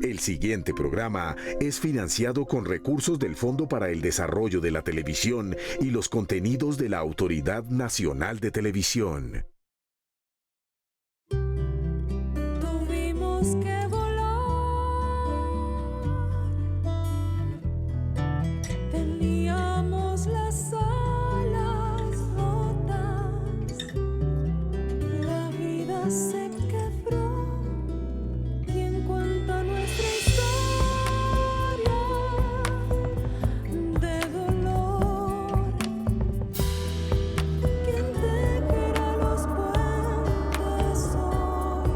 El siguiente programa es financiado con recursos del Fondo para el Desarrollo de la Televisión y los contenidos de la Autoridad Nacional de Televisión. Tuvimos que volar, teníamos las alas rotas, la vida se quebró. ¿Quién cuenta nuestra historia de dolor? ¿Quién tejerá los puentes hoy?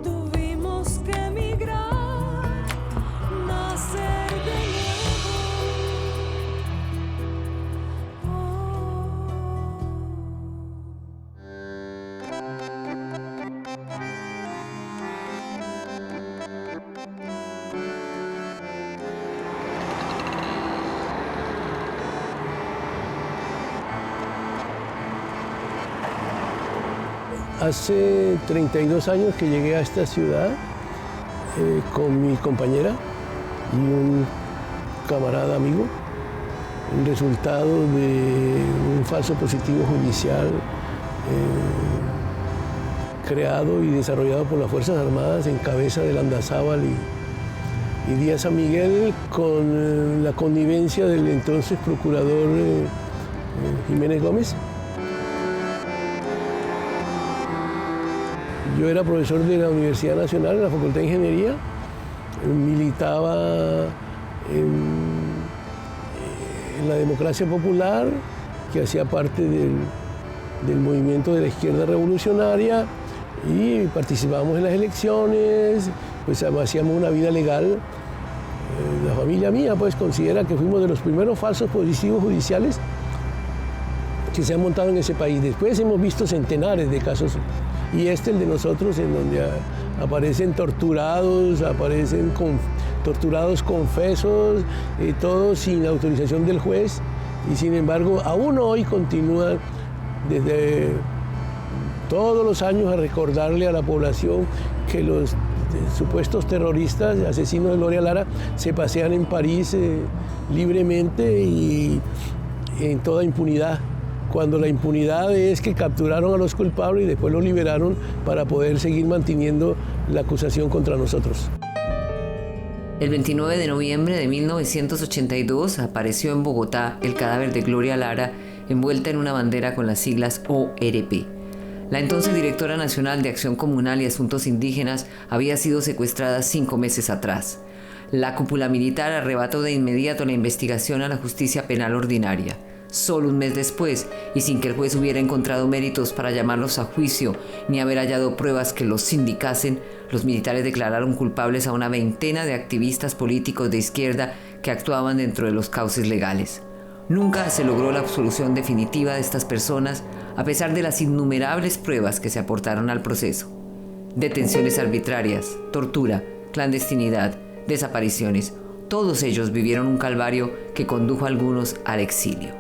Tuvimos que emigrar, nacer de Hace 32 años que llegué a esta ciudad con mi compañera y un camarada amigo, el resultado de un falso positivo judicial creado y desarrollado por las Fuerzas Armadas en cabeza de Landazábal y Díaz San Miguel, con la connivencia del entonces procurador Jiménez Gómez. Yo era profesor de la Universidad Nacional, en la Facultad de Ingeniería, militaba en la democracia popular, que hacía parte del movimiento de la izquierda revolucionaria, y participábamos en las elecciones, pues hacíamos una vida legal. La familia mía pues considera que fuimos de los primeros falsos positivos judiciales que se han montado en ese país. Después hemos visto centenares de casos, y el de nosotros, en donde aparecen torturados, torturados confesos, todo sin autorización del juez, y sin embargo aún hoy continúa desde todos los años a recordarle a la población que los supuestos terroristas, asesinos de Gloria Lara, se pasean en París libremente y en toda impunidad, cuando la impunidad es que capturaron a los culpables y después los liberaron para poder seguir manteniendo la acusación contra nosotros. El 29 de noviembre de 1982 apareció en Bogotá el cadáver de Gloria Lara envuelta en una bandera con las siglas ORP. La entonces directora nacional de Acción Comunal y Asuntos Indígenas había sido secuestrada 5 meses atrás. La cúpula militar arrebató de inmediato la investigación a la justicia penal ordinaria. Solo un mes después, y sin que el juez hubiera encontrado méritos para llamarlos a juicio ni haber hallado pruebas que los sindicasen, los militares declararon culpables a una veintena de activistas políticos de izquierda que actuaban dentro de los cauces legales. Nunca se logró la absolución definitiva de estas personas, a pesar de las innumerables pruebas que se aportaron al proceso. Detenciones arbitrarias, tortura, clandestinidad, desapariciones, todos ellos vivieron un calvario que condujo a algunos al exilio.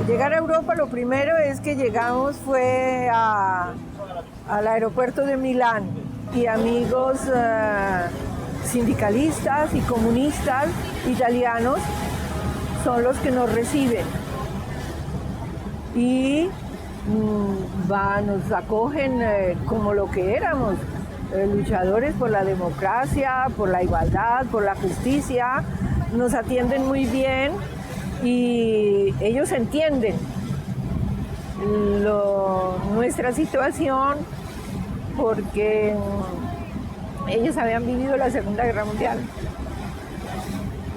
Llegar a Europa, lo primero es que llegamos fue al aeropuerto de Milán, y amigos sindicalistas y comunistas italianos son los que nos reciben y nos acogen como lo que éramos, luchadores por la democracia, por la igualdad, por la justicia. Nos atienden muy bien y ellos entienden nuestra situación, porque ellos habían vivido la Segunda Guerra Mundial.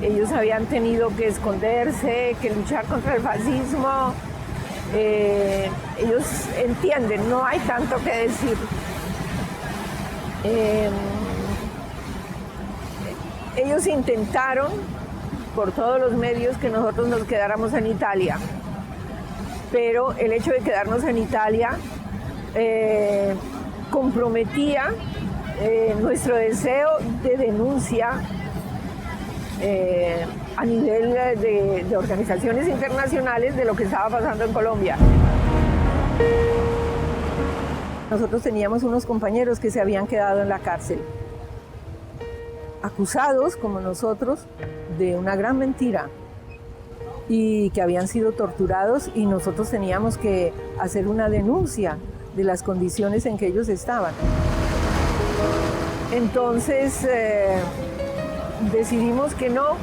Ellos habían tenido que esconderse, que luchar contra el fascismo. Ellos entienden, no hay tanto que decir. Ellos intentaron por todos los medios que nosotros nos quedáramos en Italia, pero el hecho de quedarnos en Italia comprometía nuestro deseo de denuncia a nivel de organizaciones internacionales de lo que estaba pasando en Colombia. Nosotros teníamos unos compañeros que se habían quedado en la cárcel, acusados como nosotros de una gran mentira y que habían sido torturados, y nosotros teníamos que hacer una denuncia de las condiciones en que ellos estaban. Entonces decidimos que no,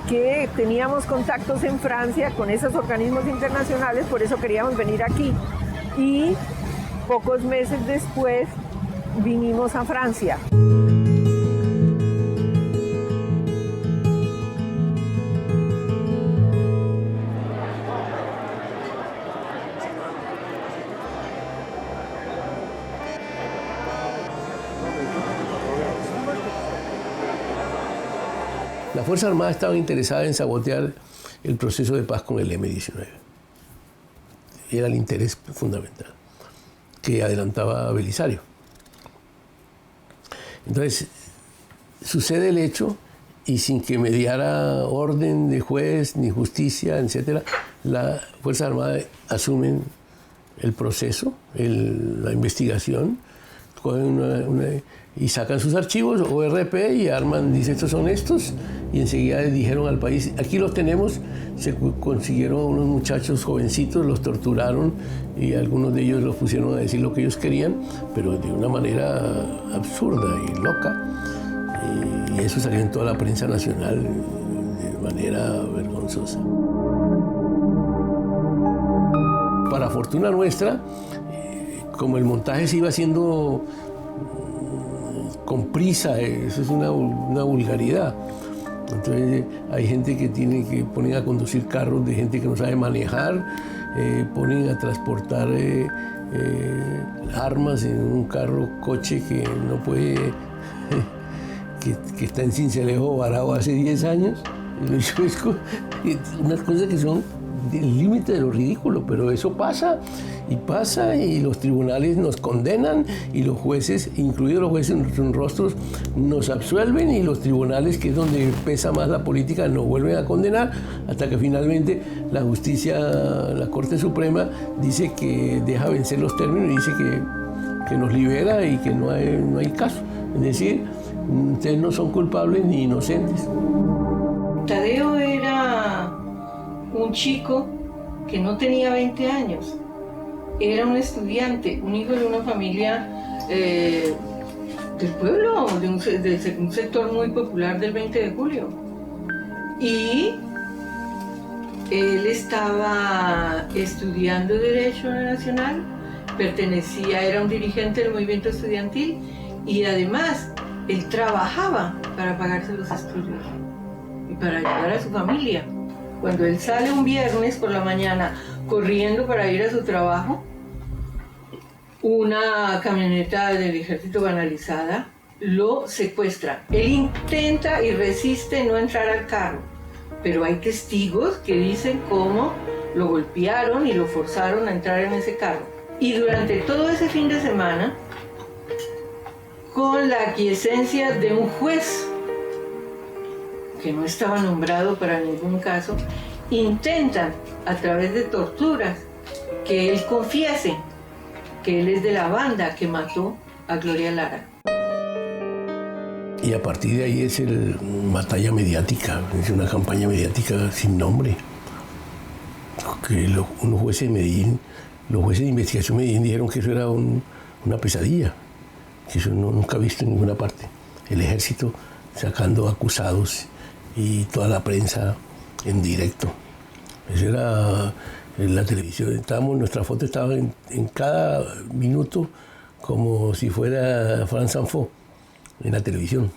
que teníamos contactos en Francia con esos organismos internacionales, por eso queríamos venir aquí. Y pocos meses después vinimos a Francia. Las Fuerzas Armadas estaban interesadas en sabotear el proceso de paz con el M-19. Era el interés fundamental que adelantaba Belisario. Entonces, sucede el hecho y sin que mediara orden de juez ni justicia, etc., las Fuerzas Armadas asumen el proceso, la investigación, y sacan sus archivos, ORP, y arman, dice, estos son estos, y enseguida dijeron al país, aquí los tenemos. Se consiguieron unos muchachos jovencitos, los torturaron, y algunos de ellos los pusieron a decir lo que ellos querían, pero de una manera absurda y loca, y eso salió en toda la prensa nacional de manera vergonzosa. Para fortuna nuestra, como el montaje se iba haciendo con prisa, eso es una vulgaridad. Entonces hay gente que ponen a conducir carros de gente que no sabe manejar, ponen a transportar armas en un coche que no puede, que está en Cincelejo varado hace 10 años. Unas cosas que son del límite de lo ridículo, pero eso pasa, y los tribunales nos condenan, y los jueces, incluidos los jueces en sus rostros, nos absuelven, y los tribunales, que es donde pesa más la política, nos vuelven a condenar, hasta que finalmente la justicia, la Corte Suprema, dice que deja vencer los términos y dice que nos libera y que no hay caso. Es decir, ustedes no son culpables ni inocentes. Tadeo era un chico que no tenía 20 años, era un estudiante, un hijo de una familia del pueblo, de un sector muy popular del 20 de julio. Y él estaba estudiando Derecho Nacional, era un dirigente del movimiento estudiantil, y además él trabajaba para pagarse los estudios y para ayudar a su familia. Cuando él sale un viernes por la mañana corriendo para ir a su trabajo, una camioneta del ejército banalizada lo secuestra. Él intenta y resiste no entrar al carro, pero hay testigos que dicen cómo lo golpearon y lo forzaron a entrar en ese carro. Y durante todo ese fin de semana, con la aquiescencia de un juez que no estaba nombrado para ningún caso, intentan a través de torturas que él confiese que él es de la banda que mató a Gloria Lara. Y a partir de ahí es una batalla mediática, es una campaña mediática sin nombre. Que unos jueces de Medellín, los jueces de investigación de Medellín dijeron que eso era una pesadilla, que eso nunca visto en ninguna parte. El ejército sacando acusados y toda la prensa en directo. Eso era en la televisión. Nuestra foto estaba en cada minuto como si fuera France Info en la televisión.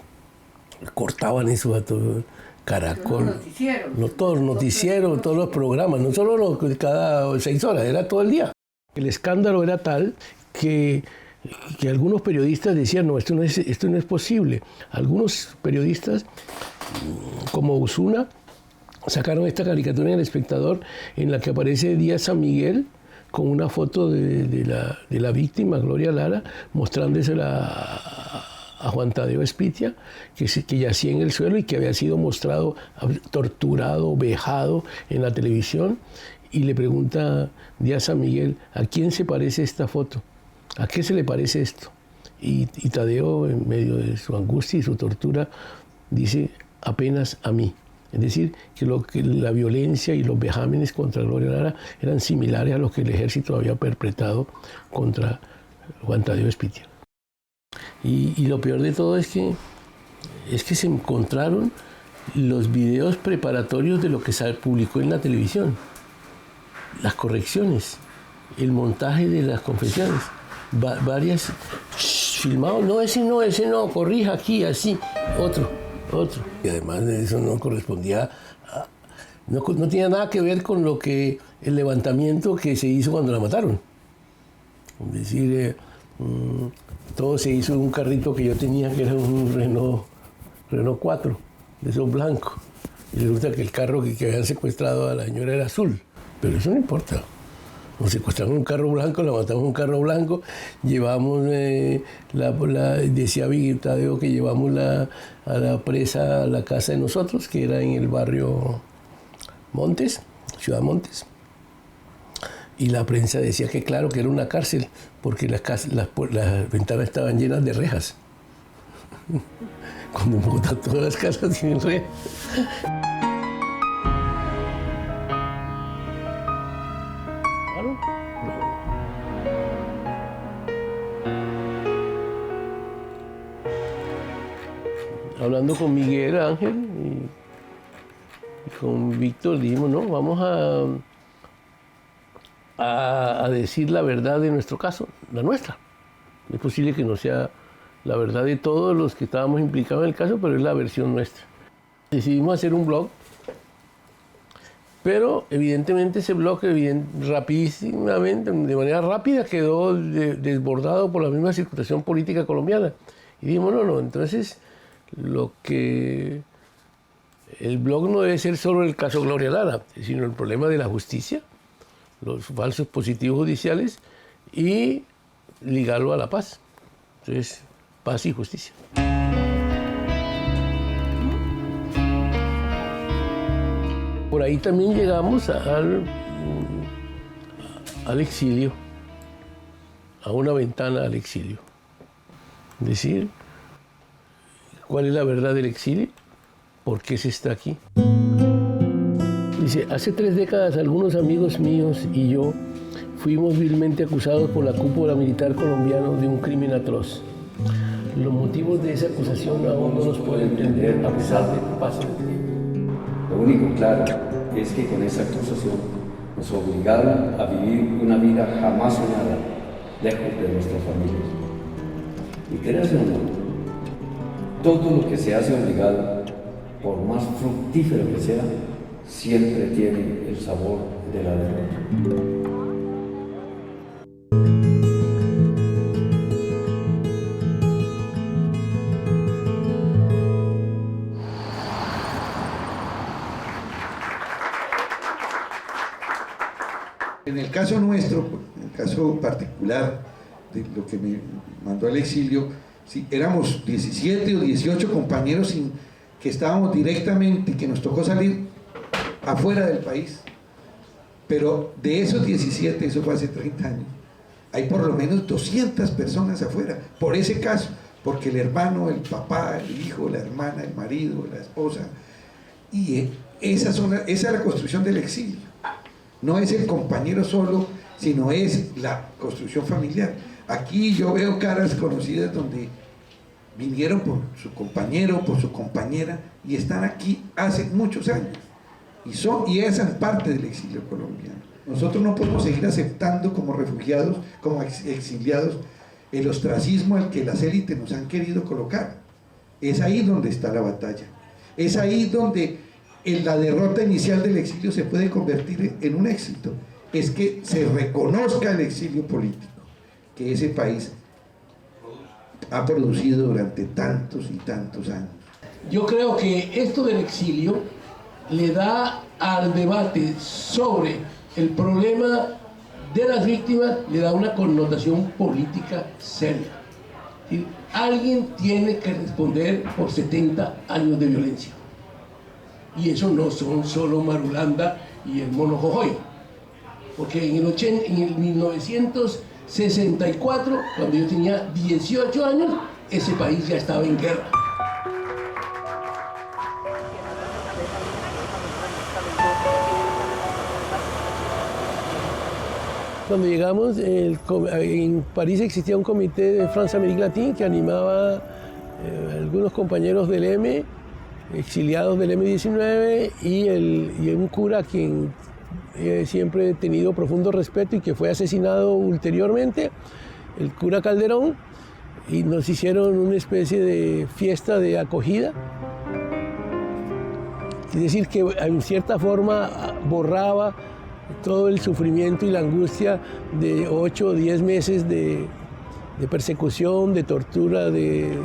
Cortaban eso a todo, Caracol. Todos los noticieros, todos los programas, no solo cada 6 horas, era todo el día. El escándalo era tal que algunos periodistas decían, no, esto no es posible. Algunos periodistas, como Osuna, sacaron esta caricatura en El Espectador en la que aparece Díaz San Miguel con una foto de la víctima, Gloria Lara, mostrándosela a Juan Tadeo Espitia, que yacía en el suelo y que había sido mostrado, torturado, vejado en la televisión, y le pregunta Díaz a Miguel, ¿a quién se parece esta foto? ¿A qué se le parece esto? Y Tadeo, en medio de su angustia y su tortura, dice, apenas a mí. Es decir, que la violencia y los vejámenes contra Gloria Lara eran similares a los que el ejército había perpetrado contra Juan Tadeo Espitia. Y lo peor de todo es que se encontraron los videos preparatorios de lo que se publicó en la televisión, las correcciones, el montaje de las confesiones, varias filmados, no, ese no, corrija aquí, así, otro. Y además eso no correspondía, no tenía nada que ver con lo que el levantamiento que se hizo cuando la mataron. Es decir, todo se hizo en un carrito que yo tenía, que era un Renault 4, de esos blancos. Y resulta que el carro que habían secuestrado a la señora era azul, pero eso no importa. Nos secuestraron un carro blanco, la matamos un carro blanco, llevamos, decía Tadeo que llevamos a la presa a la casa de nosotros, que era en el barrio Montes, Ciudad Montes. Y la prensa decía que claro, que era una cárcel, porque las ventanas estaban llenas de rejas. Cuando en Bogotá todas las casas tienen rejas. Hablando con Miguel Ángel y con Víctor, dijimos, no, vamos a decir la verdad de nuestro caso, la nuestra. Es posible que no sea la verdad de todos los que estábamos implicados en el caso, pero es la versión nuestra. Decidimos hacer un blog, pero evidentemente ese blog rapidísimamente, de manera rápida, quedó desbordado por la misma situación política colombiana. Y dijimos, no, entonces el blog no debe ser solo el caso Gloria Lara, sino el problema de la justicia, los falsos positivos judiciales, y ligarlo a la paz. Entonces, paz y justicia. Por ahí también llegamos al exilio, a una ventana al exilio. Es decir, ¿cuál es la verdad del exilio? ¿Por qué se está aquí? Dice, hace 3 décadas algunos amigos míos y yo fuimos vilmente acusados por la cúpula militar colombiana de un crimen atroz. Los motivos de esa acusación aún no los puedo entender a pesar del paso del tiempo. Lo único claro es que con esa acusación nos obligaron a vivir una vida jamás soñada, lejos de nuestras familias. Y créanse o no, todo lo que se hace obligado, por más fructífero que sea, siempre tiene el sabor de la derrota. En el caso nuestro, en el caso particular de lo que me mandó al exilio, sí, éramos 17 o 18 compañeros que estábamos directamente, que nos tocó salir afuera del país, pero de esos 17, eso fue hace 30 años, hay por lo menos 200 personas afuera, por ese caso, porque el hermano, el papá, el hijo, la hermana, el marido, la esposa, y esa es la construcción del exilio. No es el compañero solo, sino es la construcción familiar. Aquí yo veo caras conocidas donde vinieron por su compañero, por su compañera, y están aquí hace muchos años. Y esa es parte del exilio colombiano. Nosotros no podemos seguir aceptando como refugiados, como exiliados, el ostracismo al que las élites nos han querido colocar. Es ahí donde está la batalla. Es ahí donde la derrota inicial del exilio se puede convertir en un éxito. Es que se reconozca el exilio político que ese país ha producido durante tantos y tantos años. Yo creo que esto del exilio le da al debate sobre el problema de las víctimas, le da una connotación política seria. Y alguien tiene que responder por 70 años de violencia. Y eso no son solo Marulanda y el Mono Jojoy. Porque en el 1964, cuando yo tenía 18 años, ese país ya estaba en guerra. Cuando llegamos, en París existía un comité de France-Amérique Latine que animaba a algunos compañeros del M, exiliados del M-19, y un cura a quien siempre he tenido profundo respeto y que fue asesinado ulteriormente, el cura Calderón, y nos hicieron una especie de fiesta de acogida. Es decir, que en cierta forma borraba todo el sufrimiento y la angustia de 8 o 10 meses de persecución, de tortura, de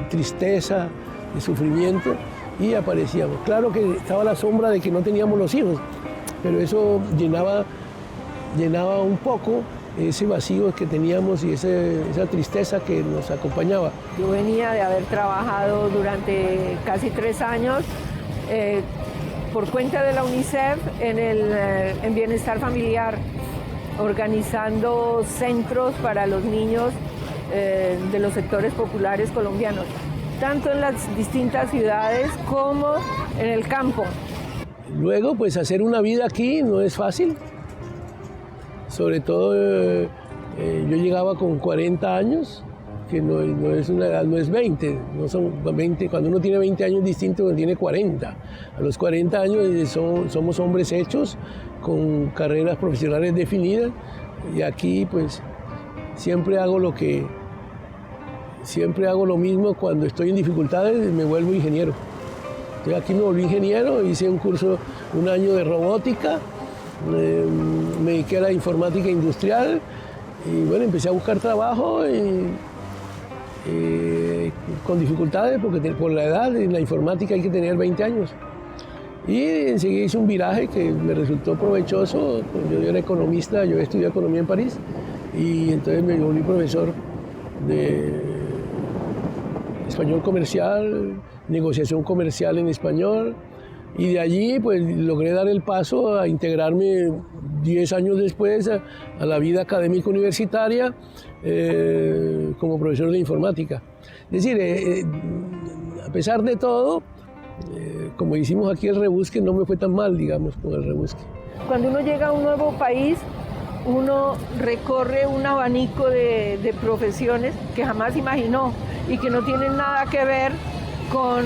tristeza, de sufrimiento, y aparecíamos. Claro que estaba la sombra de que no teníamos los hijos, pero eso llenaba un poco ese vacío que teníamos y esa tristeza que nos acompañaba. Yo venía de haber trabajado durante casi 3 años por cuenta de la UNICEF en bienestar familiar, organizando centros para los niños de los sectores populares colombianos, tanto en las distintas ciudades como en el campo. Luego, pues hacer una vida aquí no es fácil. Sobre todo, yo llegaba con 40 años, que no es una edad, no es 20, no son 20, cuando uno tiene 20 años distinto cuando tiene 40. A los 40 años somos hombres hechos, con carreras profesionales definidas, y aquí pues siempre hago lo mismo. Cuando estoy en dificultades me vuelvo ingeniero. Entonces aquí me volví ingeniero, hice un curso, 1 año de robótica, me dediqué a la informática industrial y bueno, empecé a buscar trabajo con dificultades porque por la edad en la informática hay que tener 20 años. Y enseguida hice un viraje que me resultó provechoso. Yo era economista, yo estudié economía en París y entonces me volví profesor de español comercial, negociación comercial en español, y de allí pues logré dar el paso a integrarme 10 años después a la vida académica universitaria como profesor de informática. Es decir, a pesar de todo, como hicimos aquí el rebusque, no me fue tan mal, digamos, con el rebusque. Cuando uno llega a un nuevo país, uno recorre un abanico de profesiones que jamás imaginó y que no tienen nada que ver con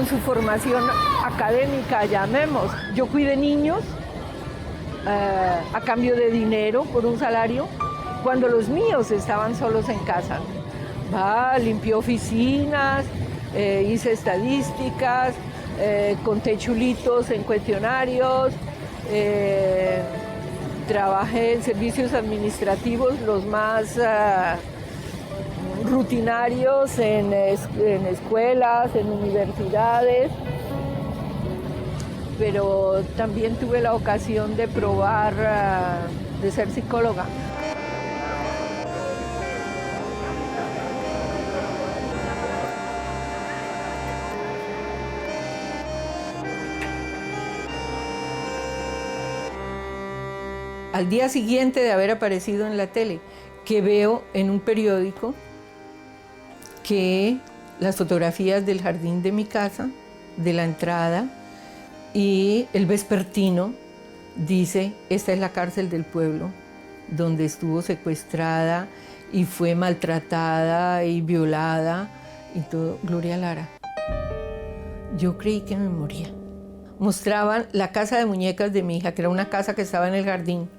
su formación académica, llamemos. Yo cuidé niños a cambio de dinero por un salario cuando los míos estaban solos en casa. Limpié oficinas, hice estadísticas, conté chulitos en cuestionarios, trabajé en servicios administrativos los más rutinarios en escuelas, en universidades, pero también tuve la ocasión de probar de ser psicóloga. Al día siguiente de haber aparecido en la tele, que veo en un periódico que las fotografías del jardín de mi casa, de la entrada, y el vespertino dice: esta es la cárcel del pueblo, donde estuvo secuestrada y fue maltratada y violada y todo, Gloria Lara. Yo creí que me moría. Mostraban la casa de muñecas de mi hija, que era una casa que estaba en el jardín.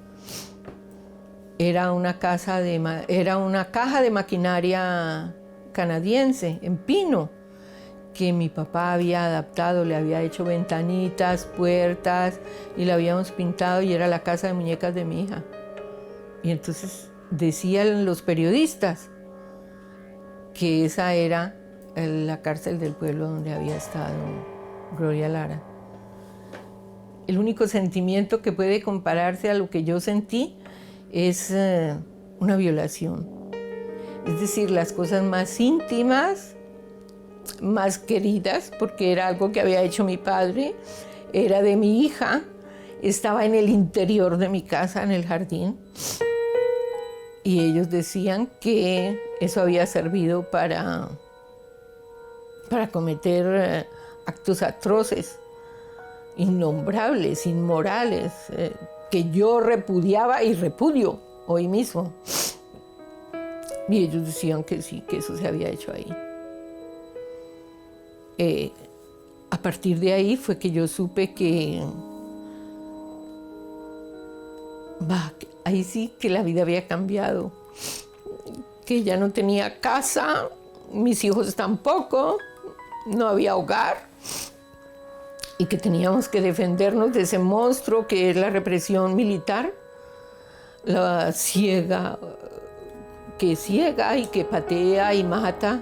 Era una caja de maquinaria canadiense, en pino, que mi papá había adaptado, le había hecho ventanitas, puertas, y la habíamos pintado, y era la casa de muñecas de mi hija. Y entonces decían los periodistas que esa era la cárcel del pueblo donde había estado Gloria Lara. El único sentimiento que puede compararse a lo que yo sentí es una violación. Es decir, las cosas más íntimas, más queridas, porque era algo que había hecho mi padre, era de mi hija, estaba en el interior de mi casa, en el jardín, y ellos decían que eso había servido para cometer actos atroces, innombrables, inmorales, que yo repudiaba y repudio hoy mismo. Y ellos decían que sí, que eso se había hecho ahí. A partir de ahí fue que yo supe que, ahí sí que la vida había cambiado, que ya no tenía casa, mis hijos tampoco, no había hogar, y que teníamos que defendernos de ese monstruo que es la represión militar, la ciega, que ciega y que patea y mata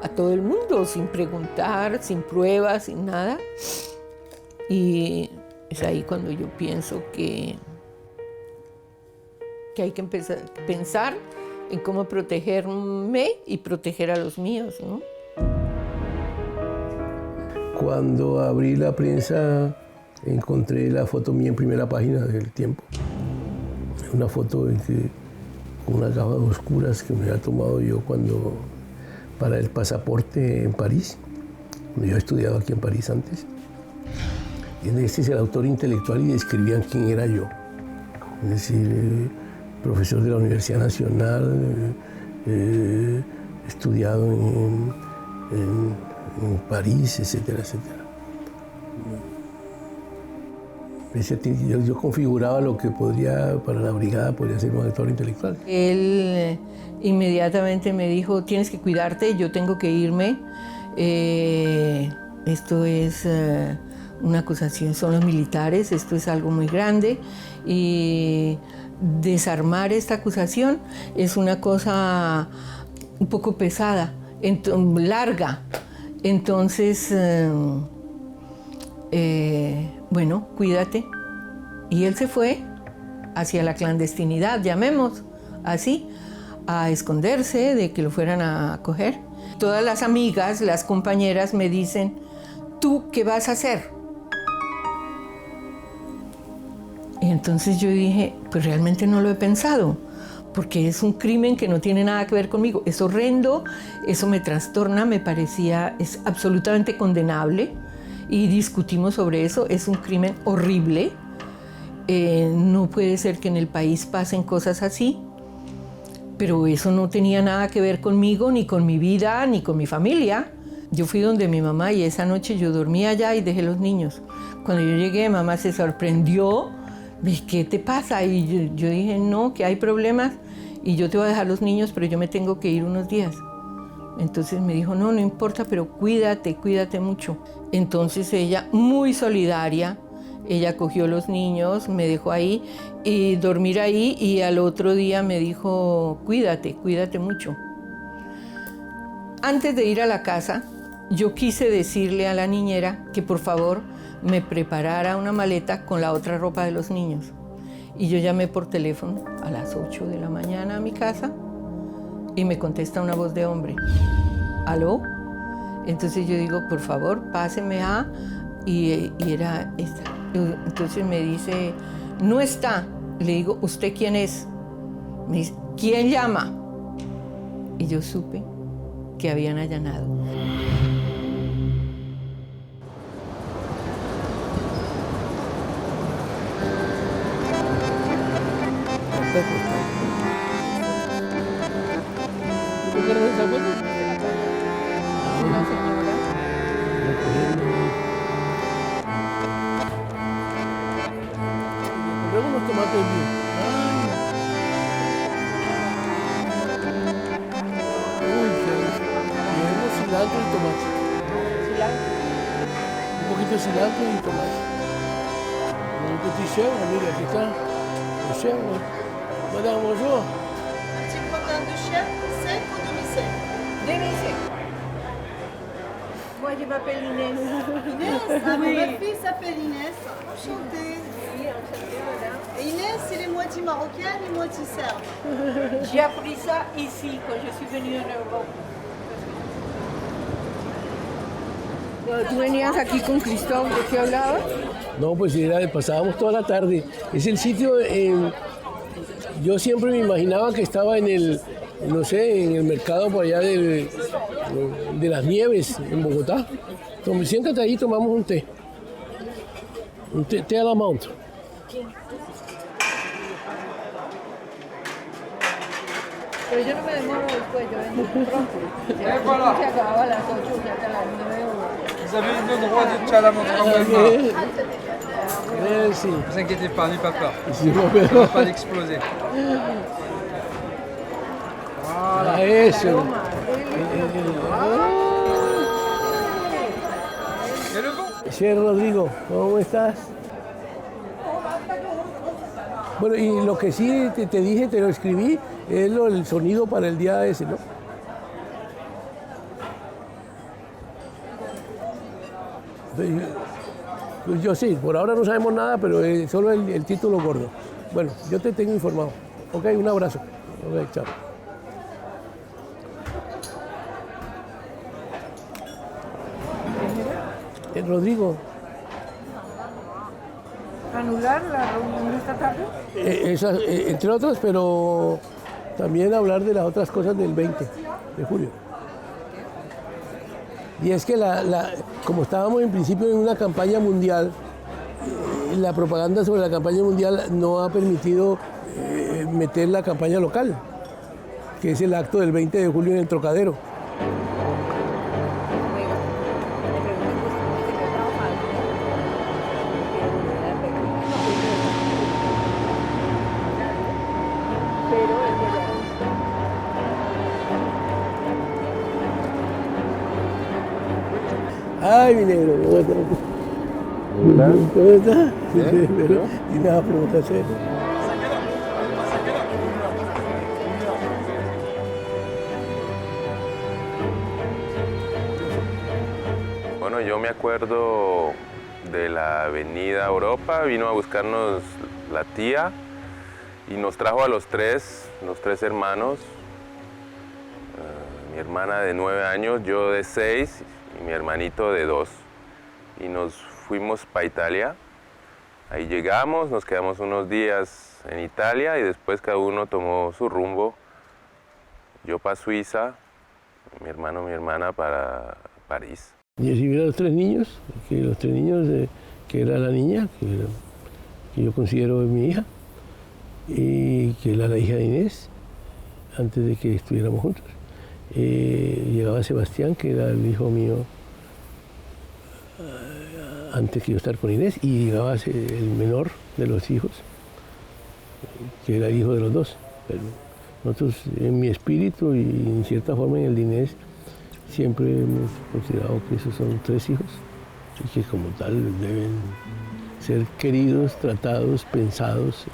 a todo el mundo sin preguntar, sin pruebas, sin nada. Y es ahí cuando yo pienso que hay que empezar a pensar en cómo protegerme y proteger a los míos, ¿no? Cuando abrí la prensa, encontré la foto mía en primera página del Tiempo. Una foto en que, con unas gafas oscuras que me había tomado yo para el pasaporte en París. Yo he estudiado aquí en París antes. Y este es el autor intelectual y describían quién era yo. Es decir, profesor de la Universidad Nacional, estudiado en París, etcétera, etcétera. Yo configuraba lo que podría, para la brigada, podría ser un autor intelectual. Él inmediatamente me dijo, tienes que cuidarte, yo tengo que irme. Esto es una acusación, son los militares, esto es algo muy grande. Y desarmar esta acusación es una cosa un poco pesada, larga. Entonces, bueno, cuídate. Y él se fue hacia la clandestinidad, llamemos así, a esconderse de que lo fueran a coger. Todas las amigas, las compañeras me dicen, ¿tú qué vas a hacer? Y entonces yo dije, pues realmente no lo he pensado, porque es un crimen que no tiene nada que ver conmigo. Es horrendo, eso me trastorna, me parecía, es absolutamente condenable. Y discutimos sobre eso, es un crimen horrible. No puede ser que en el país pasen cosas así, pero eso no tenía nada que ver conmigo, ni con mi vida, ni con mi familia. Yo fui donde mi mamá y esa noche yo dormí allá y dejé los niños. Cuando yo llegué, mamá se sorprendió, ¿qué te pasa? Y yo dije, no, que hay problemas y yo te voy a dejar los niños, pero yo me tengo que ir unos días. Entonces me dijo, no importa, pero cuídate mucho. Entonces ella, muy solidaria, ella cogió los niños, me dejó ahí y dormir ahí, y al otro día me dijo, cuídate mucho. Antes de ir a la casa, yo quise decirle a la niñera que por favor me preparara una maleta con la otra ropa de los niños. Y yo llamé por teléfono a las 8 de la mañana a mi casa y me contesta una voz de hombre. ¿Aló? Entonces yo digo, por favor, páseme a... Y era esta. Entonces me dice, no está. Le digo, ¿usted quién es? Me dice, ¿quién llama? Y yo supe que habían allanado. Una señora. Luego unos tomates bien. Uy, llevemos cilantro y tomate. Un poquito de cilantro y tomate. Un petit chèvre, mira, aquí está. Le chèvre. Madame, bonjour. Tu prends du chèvre sec ou demi-sec? Demi-sec. Moi, je m'appelle Inès. Inès, votre fille s'appelle Inès. Enchantée. Oui, enchantée, madame. Et Inès, il est moitié moitié marocaine et moitié serbe. J'ai appris ça ici, quand je suis venue en Europe. ¿Tú venías aquí con Cristóbal? ¿De qué hablabas? No, pues pasábamos toda la tarde. Es el sitio, yo siempre me imaginaba que estaba en el, no sé, en el mercado por allá de las Nieves, en Bogotá. Entonces, siéntate ahí y tomamos un té. Un té a la Mount. Pero yo no me demoro después, yo vengo pronto. Ya se acababa a las 8, ya hasta las 9 Vous avez le droit de challenge quand même. Merci. Ne vous inquiétez pas, n'ayez pas peur. Sí, On ne va pas l'exploser. Ah, eso. Et le vent. Che, Rodrigo, ¿cómo estás? Bueno, y lo que sí te dije, te lo escribí, es el sonido para el día ese, ¿no? Pues yo sí, por ahora no sabemos nada, pero solo el título gordo. Bueno, yo te tengo informado. Ok, un abrazo. Ok, chao. Rodrigo. ¿Anular la reunión de esta tarde? Entre otras, pero también hablar de las otras cosas del 20 de julio. Y es que como estábamos en principio en una campaña mundial, la propaganda sobre la campaña mundial no ha permitido meter la campaña local, que es el acto del 20 de julio en el Trocadero. Ay, mi negro, ¿cómo estás? ¿Cómo estás? Pero, y me vas a preguntar serio. Bueno, yo me acuerdo de la avenida Europa, vino a buscarnos la tía y nos trajo a los tres hermanos, mi hermana de 9 años, yo de 6 y mi hermanito de 2. Y nos fuimos para Italia. Ahí llegamos, nos quedamos unos días en Italia y después cada uno tomó su rumbo. Yo para Suiza, mi hermano, mi hermana para París. Y recibí a los 3 niños, que era la niña, que yo considero mi hija, y que era la hija de Inés, antes de que estuviéramos juntos. Llegaba Sebastián, que era el hijo mío antes que yo estar con Inés, y llegaba el menor de los hijos, que era el hijo de los dos. Pero nosotros, en mi espíritu y en cierta forma en el de Inés, siempre hemos considerado que esos son 3 hijos y que como tal deben ser queridos, tratados, pensados.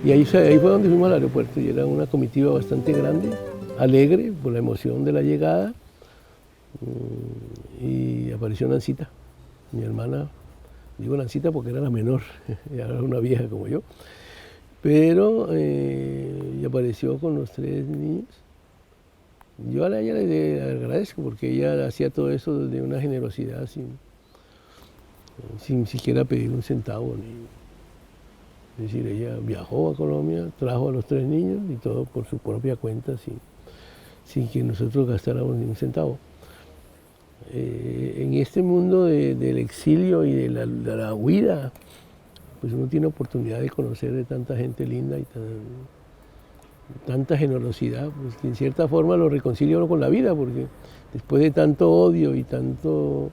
Y ahí fue donde fuimos al aeropuerto y era una comitiva bastante grande, alegre por la emoción de la llegada. Y apareció Nancita, mi hermana, digo Nancita porque era la menor, era una vieja como yo, pero y apareció con los 3 niños. Yo a ella le agradezco porque ella hacía todo eso de una generosidad sin siquiera pedir un centavo. Es decir, ella viajó a Colombia, trajo a los 3 niños y todo por su propia cuenta, sin que nosotros gastáramos ni un centavo. En este mundo del exilio y de la huida, pues uno tiene oportunidad de conocer de tanta gente linda y tanta generosidad, pues que en cierta forma lo reconcilia uno con la vida, porque después de tanto odio y tanto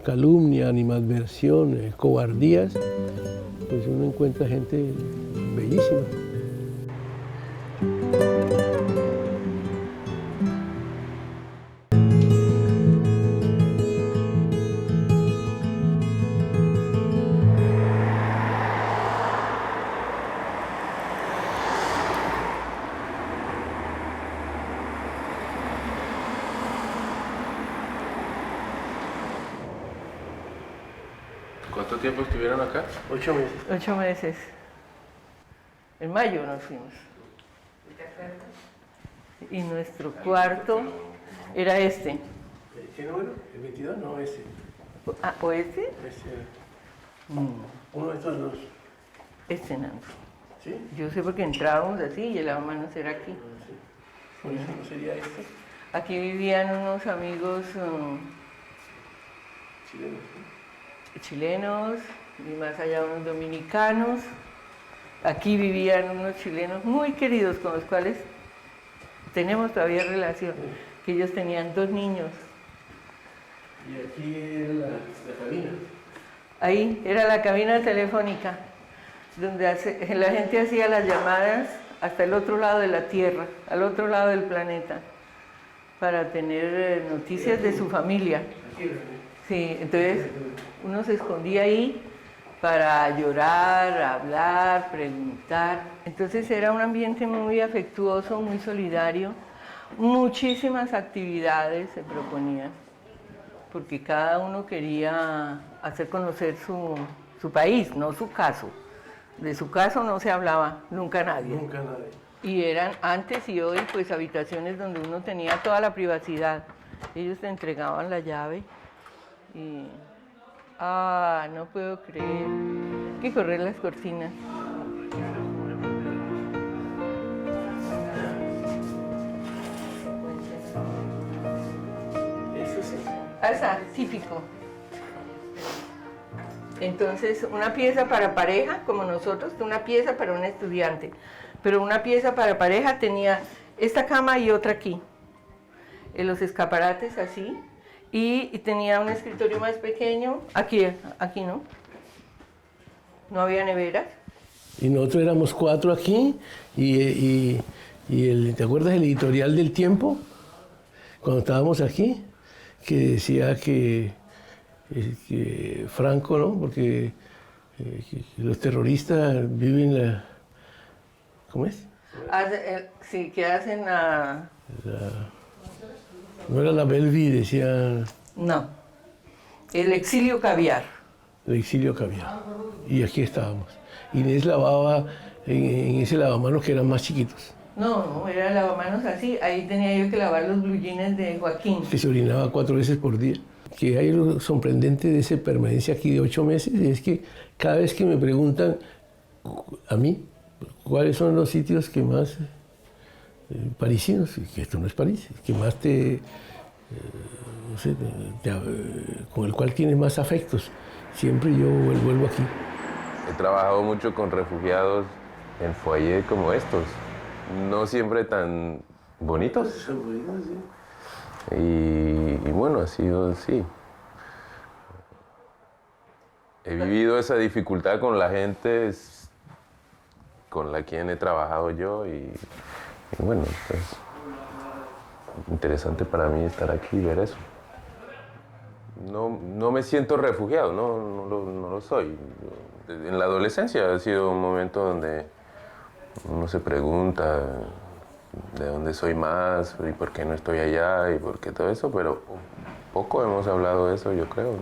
calumnia, animadversión, cobardías, pues uno encuentra gente bellísima. ¿Cuánto tiempo estuvieron acá? 8 meses. 8 meses. En mayo nos fuimos. Y nuestro cuarto era este. ¿Qué número? ¿El 22? No, ese. Ah, ¿o este? Ese. Uno de estos dos. Este, Nando. ¿Sí? Yo sé porque entrábamos así y el lavamanos era aquí. Sí. Por eso no sería este. Aquí vivían unos amigos Chilenos. chilenos y más allá unos dominicanos. Aquí vivían unos chilenos muy queridos con los cuales tenemos todavía relación, que ellos tenían 2 niños. Y aquí era la cabina. Ahí era la cabina telefónica, donde la gente hacía las llamadas hasta el otro lado de la Tierra, al otro lado del planeta, para tener noticias de su familia. Sí, entonces uno se escondía ahí para llorar, hablar, preguntar. Entonces era un ambiente muy afectuoso, muy solidario. Muchísimas actividades se proponían, porque cada uno quería hacer conocer su país, no su caso. De su caso no se hablaba nunca nadie. Nunca nadie. Y eran antes y hoy pues habitaciones donde uno tenía toda la privacidad. Ellos te entregaban la llave y... Ah, no puedo creer. Hay que correr las cortinas. Eso sí. Asa, típico. Entonces, una pieza para pareja, como nosotros, una pieza para un estudiante. Pero una pieza para pareja tenía esta cama y otra aquí. En los escaparates así. Y tenía un escritorio más pequeño. Aquí no. No había neveras. Y nosotros éramos 4 aquí. ¿Te acuerdas el editorial del Tiempo? Cuando estábamos aquí, que decía que Franco, ¿no? Porque que los terroristas viven ¿cómo es? Sí, que hacen la... No era la Belleville, decía... No, el exilio caviar. El exilio caviar. Y aquí estábamos. Inés lavaba en ese lavamanos que eran más chiquitos. No, era lavamanos así. Ahí tenía yo que lavar los blue jeans de Joaquín. Que se orinaba 4 veces por día. Que hay lo sorprendente de esa permanencia aquí de 8 meses es que cada vez que me preguntan a mí cuáles son los sitios que más parisinos, que esto no es París, que más no sé, con el cual tienes más afectos, siempre yo vuelvo aquí. He trabajado mucho con refugiados en foyer como estos, no siempre tan bonitos. Son bonitos, sí. Y bueno, ha sido así. He vivido esa dificultad con la gente con la quien he trabajado yo y bueno, es interesante para mí estar aquí y ver eso. No me siento refugiado, no lo soy. En la adolescencia ha sido un momento donde uno se pregunta de dónde soy más y por qué no estoy allá y por qué todo eso, pero poco hemos hablado de eso, yo creo.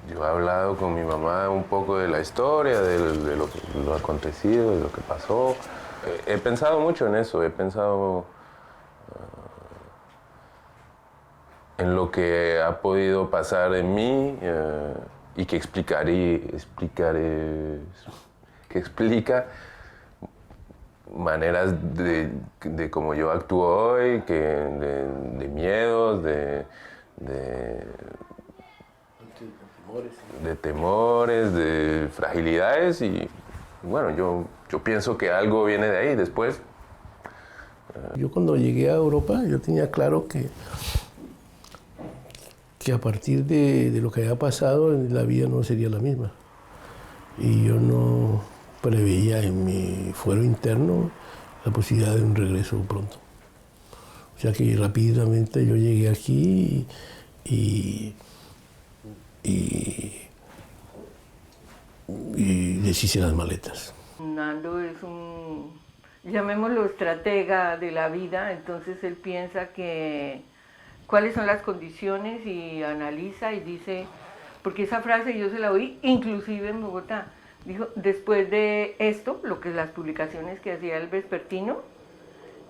Yo he hablado con mi mamá un poco de la historia, de lo acontecido, de lo que pasó. He pensado mucho en eso, he pensado en lo que ha podido pasar en mí y que explica maneras de cómo yo actúo hoy, de miedos, de temores, de fragilidades y bueno, yo pienso que algo viene de ahí después. Yo cuando llegué a Europa, yo tenía claro que a partir de lo que había pasado, la vida no sería la misma. Y yo no preveía en mi fuero interno la posibilidad de un regreso pronto. O sea que rápidamente yo llegué aquí y deshice las maletas. Nando es llamémoslo estratega de la vida, entonces él piensa que cuáles son las condiciones y analiza y dice, porque esa frase yo se la oí inclusive en Bogotá. Dijo, después de esto, lo que es las publicaciones que hacía el vespertino,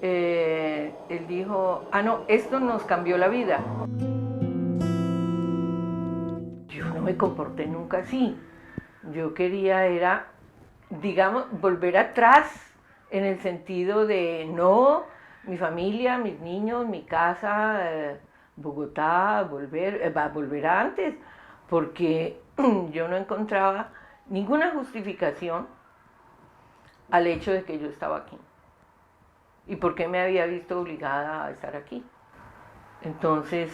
él dijo, no, esto nos cambió la vida. Yo no me comporté nunca así. Yo quería era, digamos, volver atrás en el sentido de no, mi familia, mis niños, mi casa, Bogotá, volver antes, porque yo no encontraba ninguna justificación al hecho de que yo estaba aquí y por qué me había visto obligada a estar aquí. Entonces,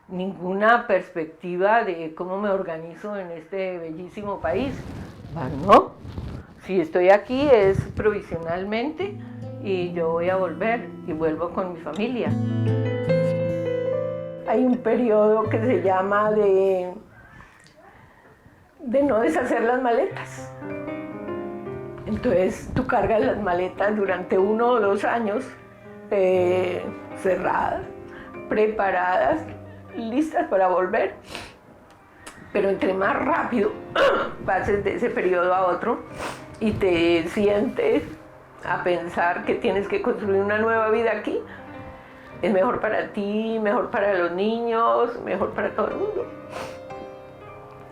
ninguna perspectiva de cómo me organizo en este bellísimo país. No, si estoy aquí es provisionalmente y yo voy a volver y vuelvo con mi familia. Hay un periodo que se llama de no deshacer las maletas. Entonces tú cargas las maletas durante 1 o 2 años cerradas, preparadas, listas para volver. Pero entre más rápido pases de ese periodo a otro y te sientes a pensar que tienes que construir una nueva vida aquí, es mejor para ti, mejor para los niños, mejor para todo el mundo.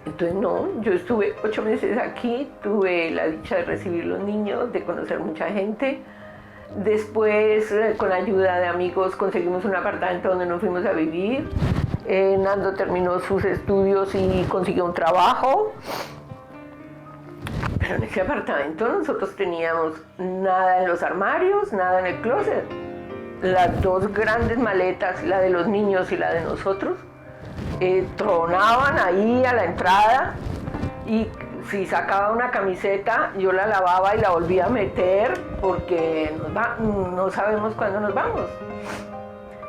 Entonces no, yo estuve 8 meses aquí, tuve la dicha de recibir los niños, de conocer mucha gente. Después, con la ayuda de amigos, conseguimos un apartamento donde nos fuimos a vivir. Nando terminó sus estudios y consiguió un trabajo. Pero en ese apartamento nosotros teníamos nada en los armarios, nada en el closet. Las 2 grandes maletas, la de los niños y la de nosotros, tronaban ahí a la entrada, y si sacaba una camiseta yo la lavaba y la volvía a meter porque no sabemos cuándo nos vamos.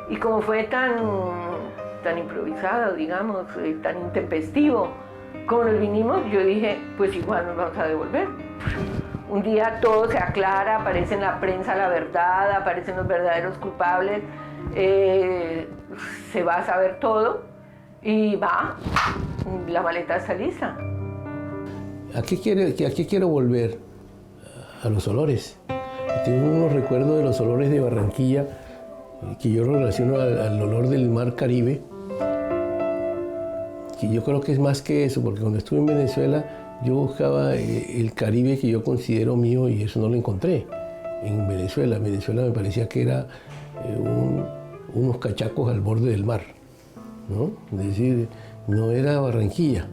Y como fue tan improvisado, digamos, tan intempestivo como nos vinimos, yo dije, pues igual nos vamos a devolver. Un día todo se aclara, aparece en la prensa la verdad, aparecen los verdaderos culpables, se va a saber todo y la maleta está lista. ¿A qué quiero volver? A los olores. Tengo unos recuerdos de los olores de Barranquilla que yo relaciono al olor del mar Caribe, que yo creo que es más que eso, porque cuando estuve en Venezuela yo buscaba el Caribe que yo considero mío y eso no lo encontré en Venezuela. En Venezuela me parecía que era unos cachacos al borde del mar, ¿no? Es decir, no era Barranquilla.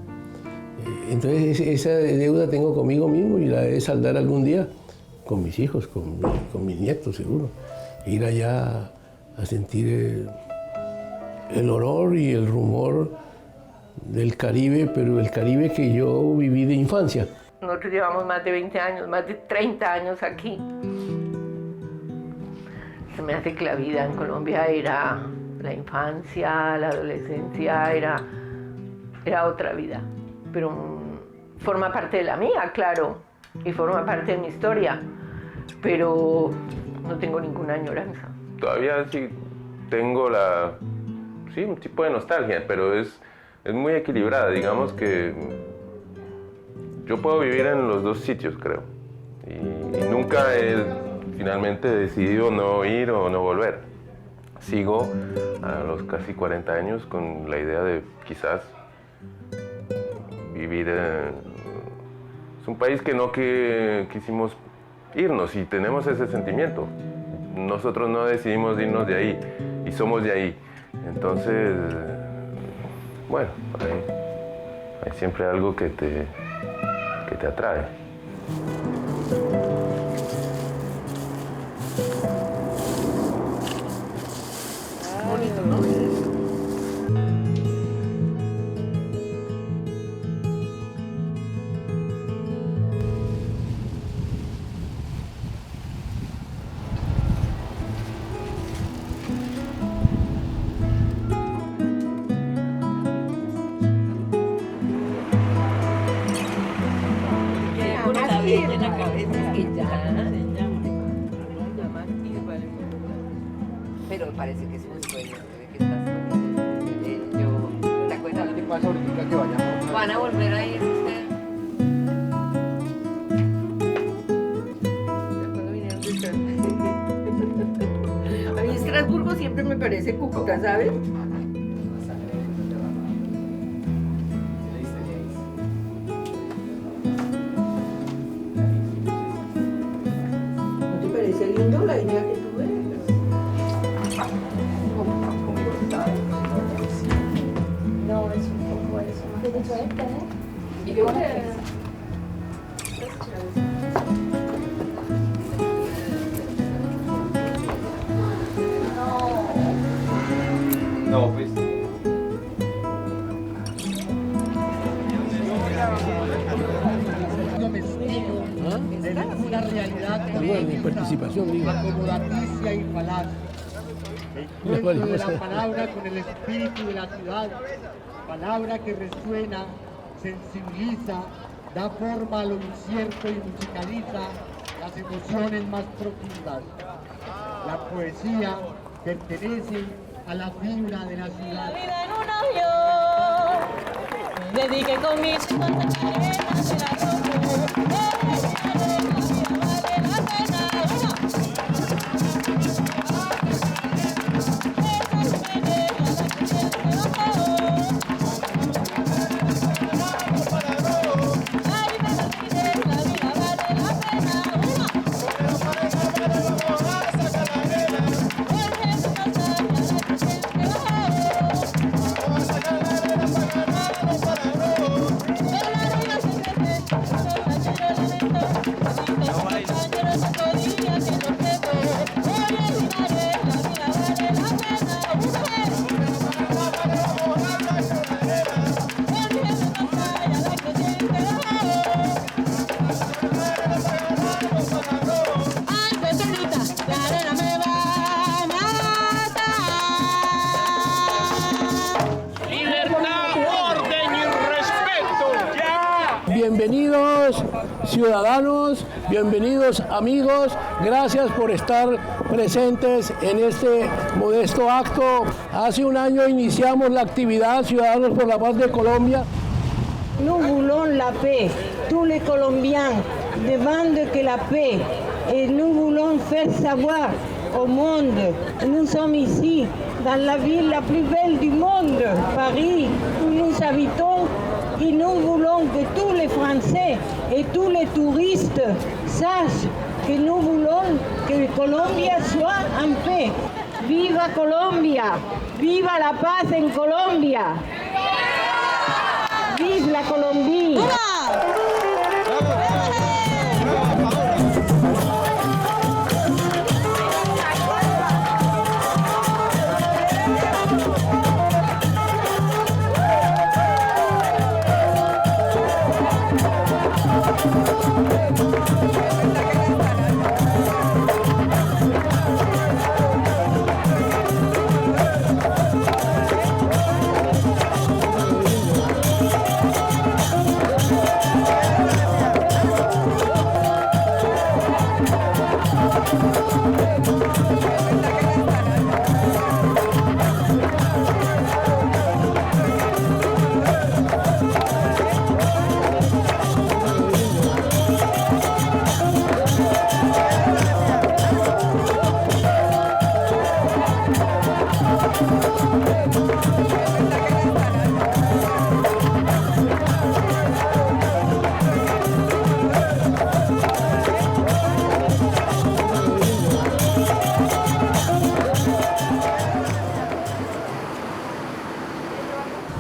Entonces esa deuda tengo conmigo mismo y la he de saldar algún día con mis hijos, con mis nietos seguro. Ir allá a sentir el olor y el rumor del Caribe, pero el Caribe que yo viví de infancia. Nosotros llevamos más de 20 años, más de 30 años aquí. Se me hace que la vida en Colombia era la infancia, la adolescencia, era otra vida. Pero forma parte de la mía, claro, y forma parte de mi historia, pero no tengo ninguna añoranza. Todavía sí tengo un tipo de nostalgia, pero es muy equilibrada. Digamos que yo puedo vivir en los 2 sitios, creo, y nunca he finalmente decidido no ir o no volver. Sigo a los casi 40 años con la idea de quizás vivir es un país que quisimos irnos y tenemos ese sentimiento. Nosotros no decidimos irnos de ahí y somos de ahí. Entonces, bueno, hay siempre algo que te atrae. Qué bonito, ¿no? Pero parece que es un sueño, que estás con ¿te acuerdas de pasa ahorita que vayamos? Van a volver a ir ustedes. ¿Cuándo vinieron de Estrasburgo? A mí Estrasburgo siempre me parece Cúcuta, ¿sabes? ¿No te parece lindo la idea que tú eres? No, es un poco eso. Más diferente, ¿eh? ¿Y qué vas a hacer? No, pues. Es una realidad Mi participación, digo. acomodaticia y falaz. El encuentro de la palabra con el espíritu de la ciudad, palabra que resuena, sensibiliza, da forma a lo incierto y musicaliza las emociones más profundas. La poesía pertenece a la fibra de la ciudad. En un avión, dediqué con mis arenas de la Bienvenidos ciudadanos, bienvenidos amigos, gracias por estar presentes en este modesto acto. Hace un año iniciamos la actividad Ciudadanos por la Paz de Colombia. Nous voulons la paix, tous les Colombiens demandent que la paix et nous voulons faire savoir au monde, nous sommes ici dans la ville la plus belle du monde, Paris, où nous habitons. Et nous voulons que tous les Français et tous les touristes sachent que nous voulons que Colombia soit en paix. ¡Viva Colombia! ¡Viva la paz en Colombia! ¡Viva la Colombia!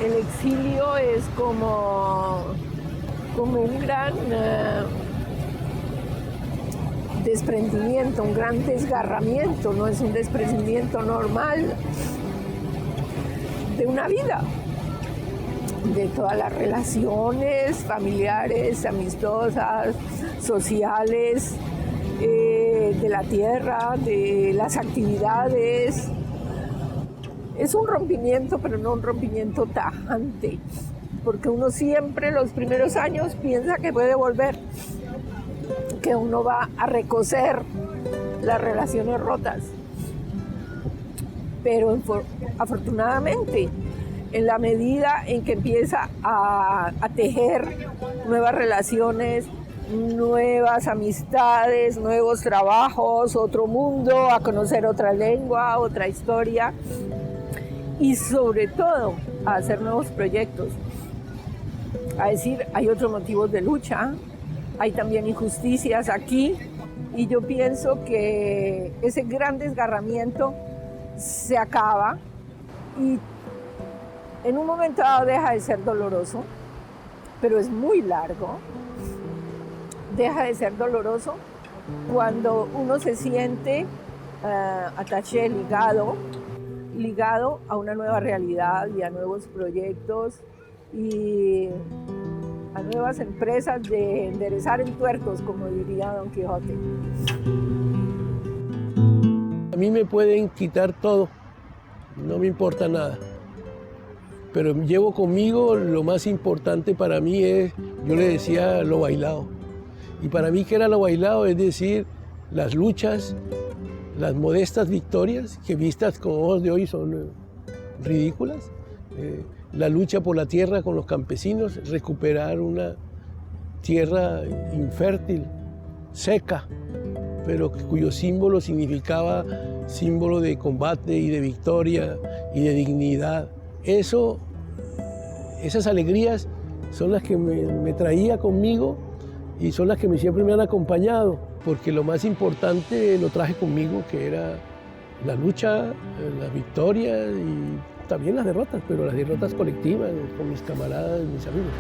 El exilio es como un gran desprendimiento, un gran desgarramiento, no es un desprendimiento normal de una vida, de todas las relaciones familiares, amistosas, sociales, de la tierra, de las actividades. Es un rompimiento, pero no un rompimiento tajante, porque uno siempre los primeros años piensa que puede volver, que uno va a recoser las relaciones rotas. Pero afortunadamente en la medida en que empieza a tejer nuevas relaciones, nuevas amistades, nuevos trabajos, otro mundo, a conocer otra lengua, otra historia y sobre todo a hacer nuevos proyectos. A decir, hay otros motivos de lucha, hay también injusticias aquí y yo pienso que ese gran desgarramiento se acaba y en un momento dado deja de ser doloroso, pero es muy largo. Deja de ser doloroso cuando uno se siente attaché, ligado a una nueva realidad y a nuevos proyectos y a nuevas empresas de enderezar entuertos, como diría Don Quijote. A mí me pueden quitar todo, no me importa nada, pero llevo conmigo lo más importante para mí es, yo le decía, lo bailado. Y para mí, ¿qué era lo bailado? Es decir, las luchas, las modestas victorias, que vistas con ojos de hoy son ridículas. La lucha por la tierra con los campesinos, recuperar una tierra infértil, seca, pero cuyo símbolo significaba símbolo de combate y de victoria y de dignidad. Esas alegrías son las que me traía conmigo y son las que siempre me han acompañado, porque lo más importante lo traje conmigo, que era la lucha, las victorias y también las derrotas, pero las derrotas colectivas con mis camaradas, mis amigos.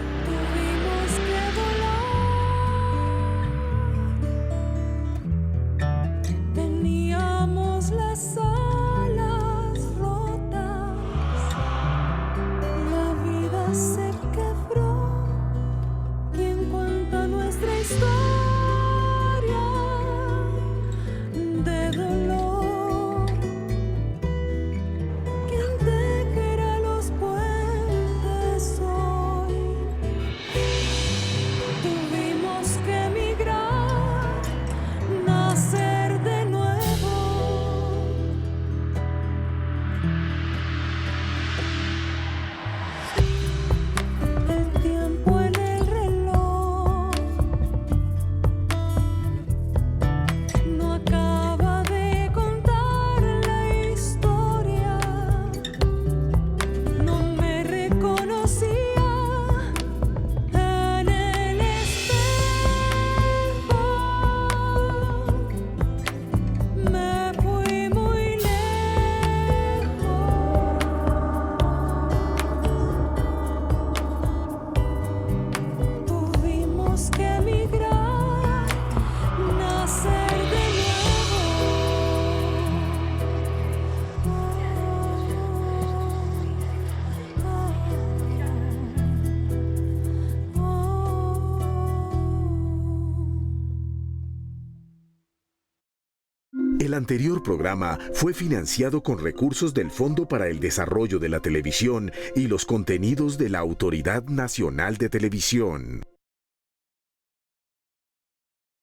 Teníamos las alas rotas, la vida se quebró y en cuanto a nuestra historia de dolor, ¿quién tejerá los puentes hoy? Tuvimos que emigrar, nacer de nuevo. El tiempo en el reloj no acaba de contar la historia. No me reconocía en el espejo. Me fui muy lejos. Tuvimos que emigrar, nacer de El anterior programa fue financiado con recursos del Fondo para el Desarrollo de la Televisión y los contenidos de la Autoridad Nacional de Televisión.